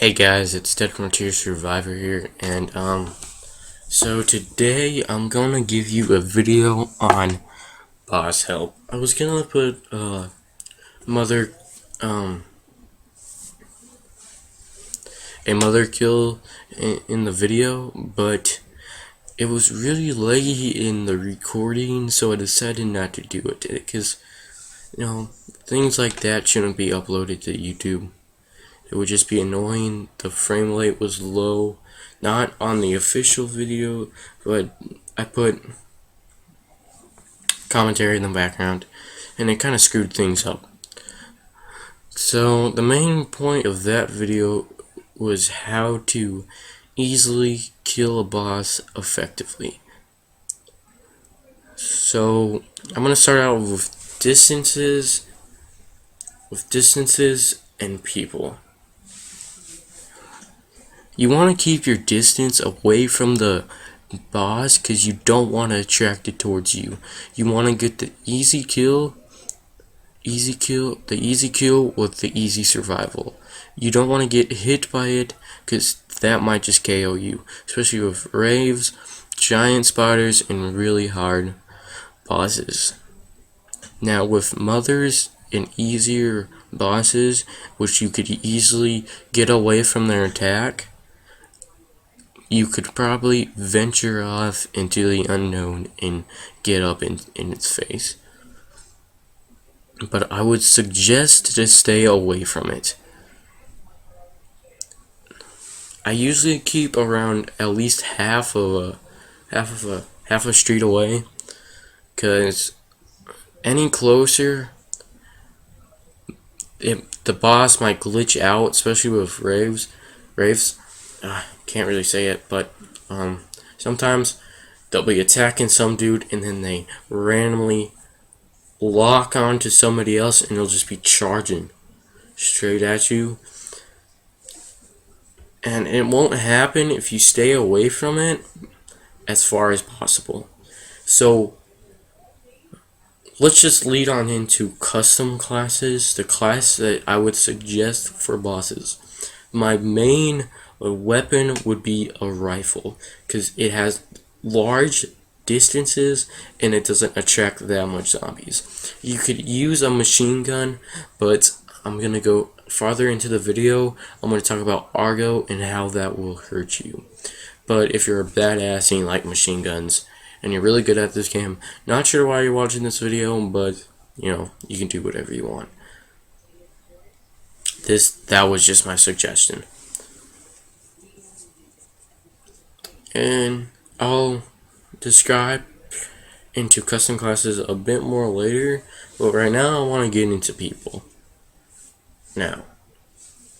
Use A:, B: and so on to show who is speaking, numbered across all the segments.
A: Hey guys, it's Dead Frontier Survivor here, and so today I'm gonna give you a video on boss help. I was gonna put mother um a mother kill in the video, but it was really laggy in the recording, so I decided not to do it because things like that shouldn't be uploaded to YouTube. It would just be annoying. The frame rate was low, not on the official video, but I put commentary in the background, and it kind of screwed things up. So the main point of that video was how to easily kill a boss effectively. So I'm gonna start out with distances and people. You want to keep your distance away from the boss because you don't want to attract it towards you. You want to get the easy kill with the easy survival. You don't want to get hit by it because that might just KO you, especially with raves, giant spiders, and really hard bosses. Now with mothers and easier bosses, which you could easily get away from their attack, you could probably venture off into the unknown and get up in its face. But I would suggest to stay away from it. I usually keep around at least half a street away, cause any closer, the boss might glitch out, especially with raves. Can't really say it, but sometimes they'll be attacking some dude and then they randomly lock on to somebody else and they'll just be charging straight at you. And it won't happen if you stay away from it as far as possible. So let's just lead on into custom classes, the class that I would suggest for bosses. My main weapon would be a rifle because it has large distances and it doesn't attract that much zombies. You could use a machine gun, but I'm gonna go farther into the video. I'm gonna talk about Argo and how that will hurt you. But if you're a badass and you like machine guns and you're really good at this game, not sure why you're watching this video, but you can do whatever you want. That was just my suggestion. And I'll describe into custom classes a bit more later, but right now I want to get into people. Now,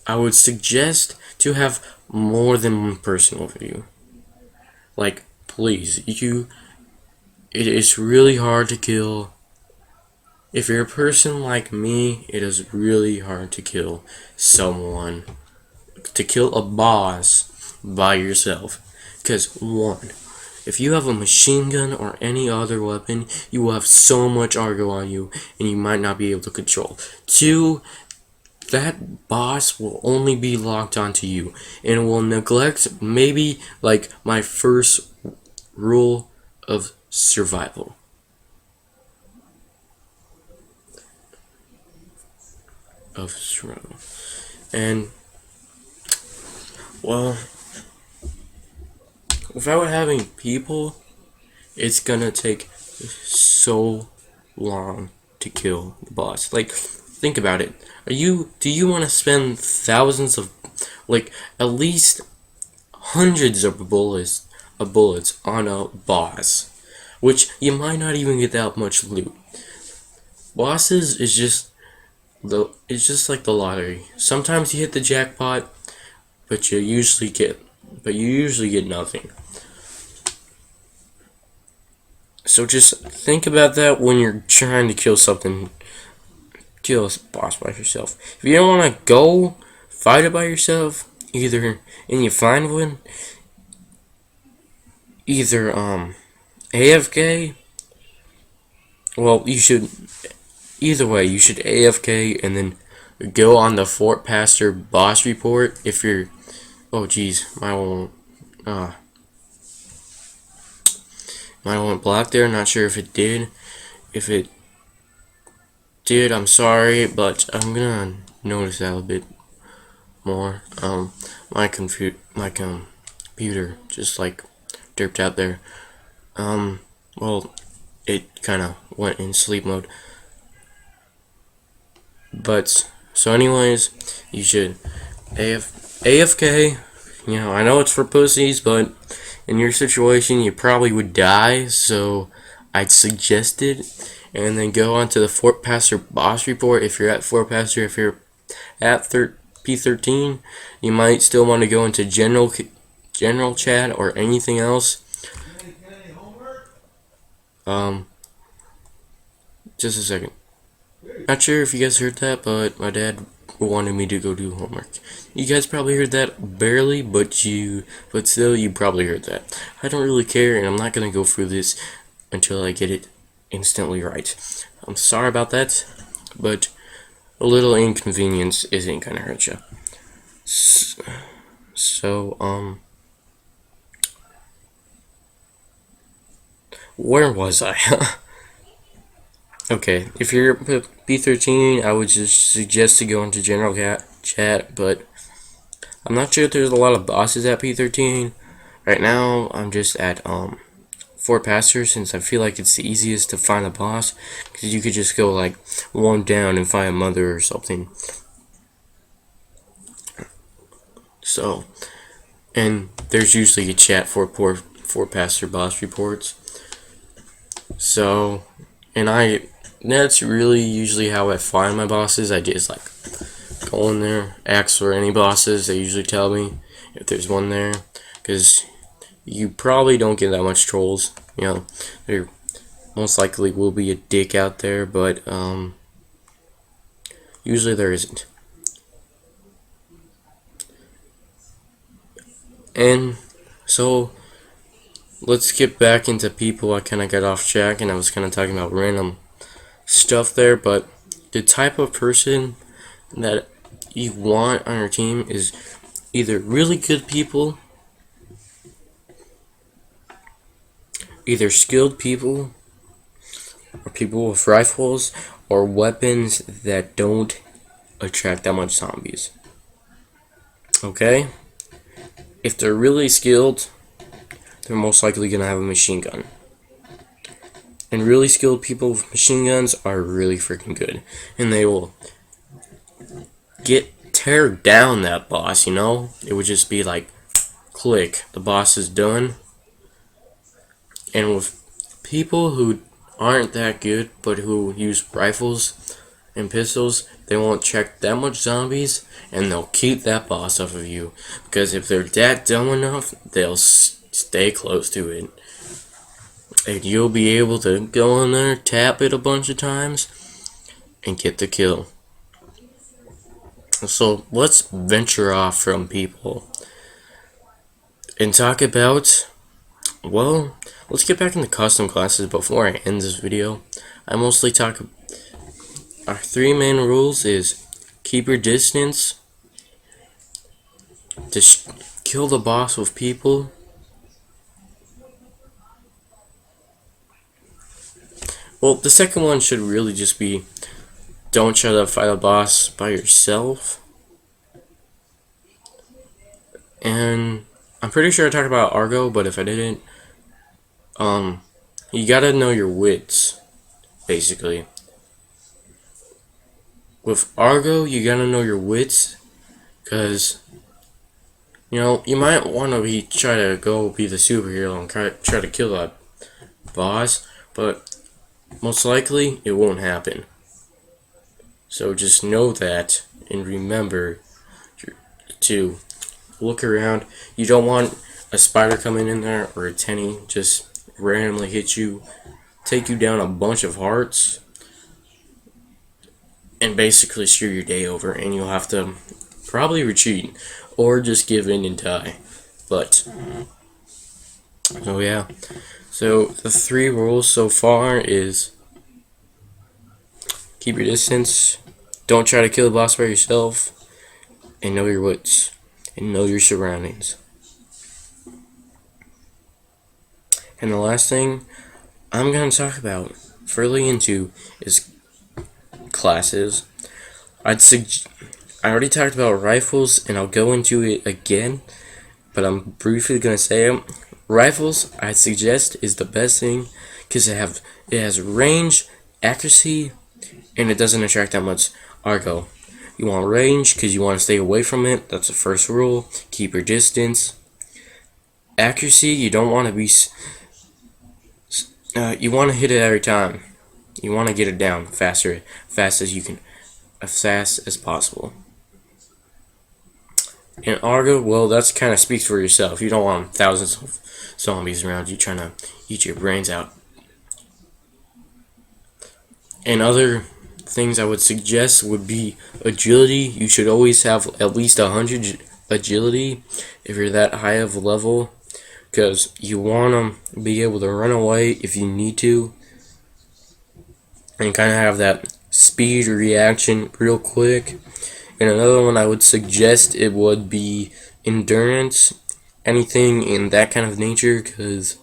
A: I would suggest to have more than one person with you. Like, please, it is really hard to kill. If you're a person like me, it is really hard to kill someone, to kill a boss by yourself. Because one, if you have a machine gun or any other weapon, you will have so much Argo on you and you might not be able to control. Two, that boss will only be locked onto you and will neglect maybe like my first rule of survival. And well, without having people, it's gonna take so long to kill the boss. Like, think about it. Do you want to spend thousands of, like, at least hundreds of bullets on a boss, which you might not even get that much loot? Bosses is just like the lottery. Sometimes you hit the jackpot, but you usually get nothing. So just think about that when you're trying to kill a boss by yourself. If you don't want to go fight it by yourself, and you find one, either AFK. Well, you should AFK and then go on the Fort Pastor boss report if you're. Oh geez, my one went black there. Not sure if it did. If it did, I'm sorry, but I'm gonna notice that a bit more. My computer just like derped out there. Well, it kind of went in sleep mode. But so, anyways, you should AFK. You know, I know it's for pussies, but in your situation, you probably would die. So I'd suggest it, and then go on to the Fort Pastor boss report. If you're at Fort Pastor, if you're at P13, you might still want to go into general chat or anything else. Just a second. Not sure if you guys heard that, but my dad wanted me to go do homework. You guys probably heard that barely, but still you probably heard that. I don't really care, and I'm not gonna go through this until I get it instantly right. I'm sorry about that, but a little inconvenience isn't gonna hurt you. So, where was I? Okay, if you're P13, I would just suggest to go into general chat, but I'm not sure if there's a lot of bosses at P13. Right now, I'm just at Fort Pastor, since I feel like it's the easiest to find a boss, because you could just go like one down and find a mother or something. So, and there's usually a chat for Fort Pastor boss reports. So, and that's really usually how I find my bosses. I just like go in there, ask for any bosses. They usually tell me if there's one there, because you probably don't get that much trolls. You know, there most likely will be a dick out there, but usually there isn't. And so let's get back into people. I kind of got off track, and I was kind of talking about random stuff there, but the type of person that you want on your team is either really good people, either skilled people, or people with rifles or weapons that don't attract that much zombies. Okay? If they're really skilled, they're most likely gonna have a machine gun. And really skilled people with machine guns are really freaking good. And they will tear down that boss, you know? It would just be like, click, the boss is done. And with people who aren't that good, but who use rifles and pistols, they won't check that much zombies, and they'll keep that boss off of you. Because if they're that dumb enough, they'll stay close to it. And you'll be able to go in there, tap it a bunch of times, and get the kill. So let's venture off from people and talk about, well, let's get back into custom classes before I end this video. I mostly talk, our three main rules is keep your distance, just kill the boss with people, well, the second one should really just be don't try to fight a boss by yourself. And I'm pretty sure I talked about Argo, but if I didn't, you gotta know your wits, basically. With Argo, you gotta know your wits, because, you know, you might want to try to go be the superhero and try to kill that boss, but most likely it won't happen. So just know that, and remember to look around. You don't want a spider coming in there, or a Tenny just randomly hit you, take you down a bunch of hearts, and basically screw your day over, and you'll have to probably retreat, or just give in and die. But, so yeah. So the three rules so far is keep your distance, Don't try to kill the boss by yourself, and know your wits, and know your surroundings. And the last thing I'm going to talk about further into is classes. I already talked about rifles, and I'll go into it again, but I'm briefly going to say it. Rifles, I'd suggest, is the best thing because it has range, accuracy, and it doesn't attract that much Argo. You want range because you want to stay away from it. That's the first rule. Keep your distance. Accuracy, you don't want to be. You want to hit it every time. You want to get it down fast as you can, as fast as possible. And Argo, well, that's kind of speaks for yourself. You don't want thousands of zombies around you trying to eat your brains out. And other things I would suggest would be agility. You should always have at least 100 agility if you're that high of a level, because you want to be able to run away if you need to, and kind of have that speed reaction real quick. And another one I would suggest, it would be endurance, anything in that kind of nature, because,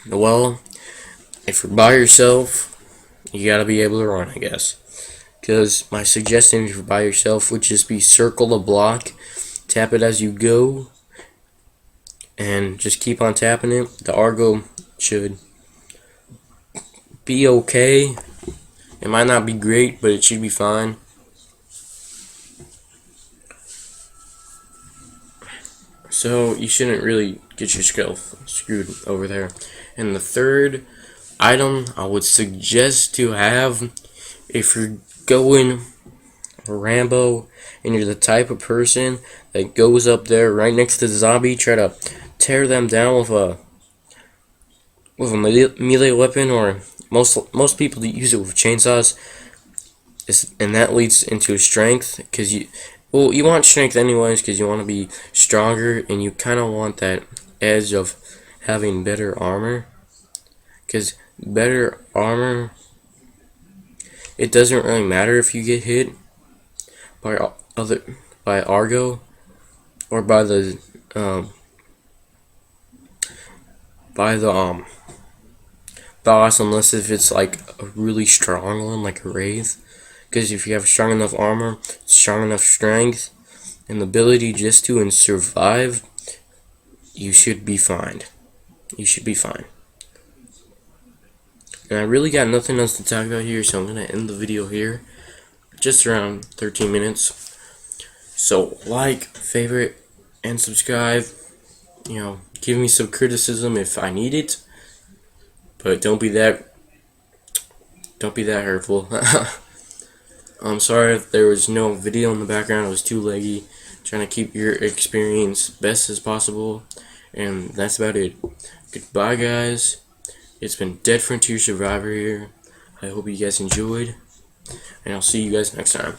A: well, if you're by yourself, you gotta be able to run, I guess. Because my suggestion if you're by yourself would just be circle the block, tap it as you go, and just keep on tapping it. The Argo should be okay. It might not be great, but it should be fine. So you shouldn't really get your skill screwed over there. And the third item I would suggest to have, if you're going Rambo and you're the type of person that goes up there right next to the zombie, try to tear them down with a melee weapon, or most people use it with chainsaws, and that leads into strength, because you want strength anyways, because you want to be stronger, and you kind of want that edge of having better armor, because better armor, it doesn't really matter if you get hit by Argo or by the boss, unless if it's like a really strong one, like a Wraith. Because if you have strong enough armor, strong enough strength, and the ability just to survive, you should be fine. You should be fine. And I really got nothing else to talk about here, so I'm going to end the video here. Just around 13 minutes. So like, favorite, and subscribe. You know, give me some criticism if I need it. But don't be that hurtful. I'm sorry if there was no video in the background. It was too laggy. Trying to keep your experience best as possible. And that's about it. Goodbye, guys. It's been Dead Frontier Survivor here. I hope you guys enjoyed. And I'll see you guys next time.